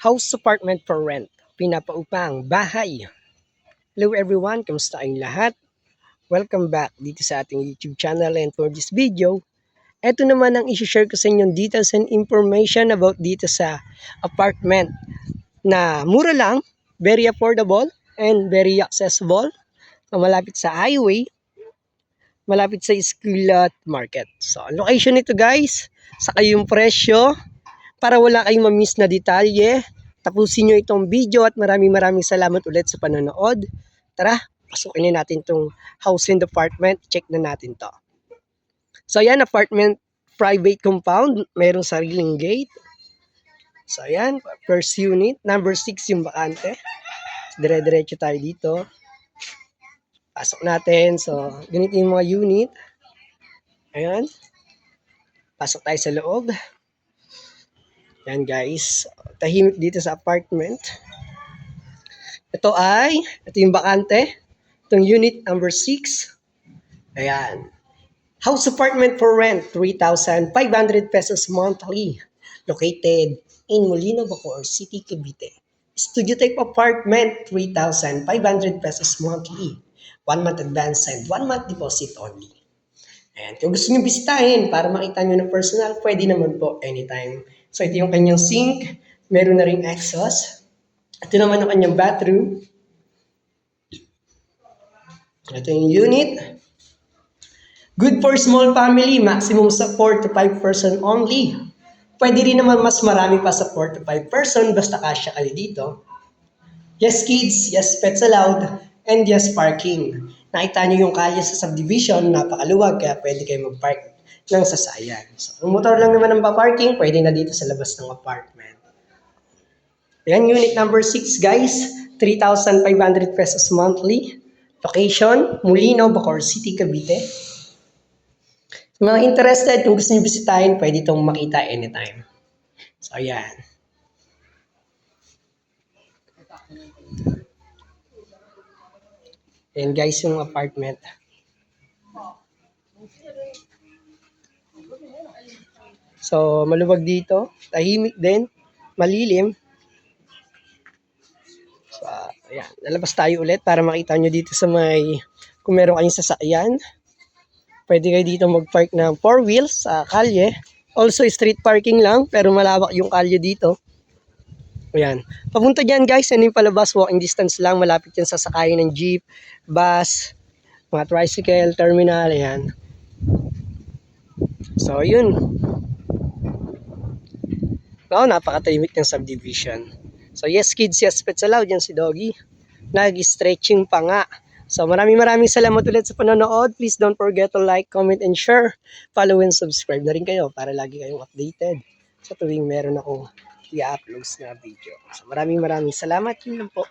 House apartment for rent, pinapaupang bahay. Hello everyone, kamusta kayong lahat? Welcome back dito sa ating YouTube channel, and for this video, eto naman ang isi-share ko sa inyong details and information about dito sa apartment na mura lang, very affordable, and very accessible, malapit sa highway, malapit sa school at market. So, location nito guys, saka yung presyo, para wala kayong ma-miss na detalye, tapusin nyo itong video at maraming salamat ulit sa panonood. Tara, pasukin na natin itong house and apartment. Check na natin to. So ayan, apartment private compound. Mayroong sariling gate. So ayan, first unit. Number 6 yung bakante. Dire-diretso tayo dito. Pasok natin. So ganito yung mga unit. Ayan. Pasok tayo sa loob. Yan guys, tahimik dito sa apartment. Ito yung bakante. Itong unit number 6. Ayan. House apartment for rent, 3,500 pesos monthly. Located in Molino, Bacoor City, Cavite. Studio type apartment, 3,500 pesos monthly. 1 month advance and 1 month deposit only. And kung gusto nyo bisitahin para makita nyo ng personal, pwede naman po anytime. So ito yung kanyang sink, meron na ring exhaust. Ito naman ang kanyang bathroom. Ito yung unit. Good for small family, maximum sa 4 to 5 person only. Pwede rin naman mas marami pa sa 4 to 5 person, basta kasya kayo dito. Yes kids, yes pets allowed, and yes parking. Nakita nyo yung kalye sa subdivision, napakaluwag, kaya pwede kayo mag-park ng sasayan. So, kung motor lang naman ang pa-parking, pwede na dito sa labas ng apartment. Yan, unit number 6 guys, 3,500 pesos monthly. Location, Molino, Bacoor City, Cavite. Mga interested, kung gusto nyo bisitahin, pwede itong makita anytime. So, ayan. Ayan guys, yung apartment. So, maluwag dito. Tahimik din. Malilim. So, ayan. Lalabas tayo ulit para makita nyo dito sa may, kung meron kayong sasakyan. Pwede kayo dito mag-park ng 4 wheels sa kalye. Also, street parking lang, pero malawak yung kalye dito. Ayan. Papunta dyan guys, yan yung palabas. Walking distance lang. Malapit yan sa sakayin ng jeep, bus, mga tricycle, terminal. Ayan. So, yun. Oh, napakatahimik ng subdivision. So, yes kids, yes pets allowed. Yan si Doggy. Nag-stretching pa nga. So, maraming salamat ulit sa panonood. Please don't forget to like, comment, and share. Follow and subscribe na rin kayo para lagi kayong updated sa tuwing meron akong i-upload na video. So, maraming salamat. Yun lang po.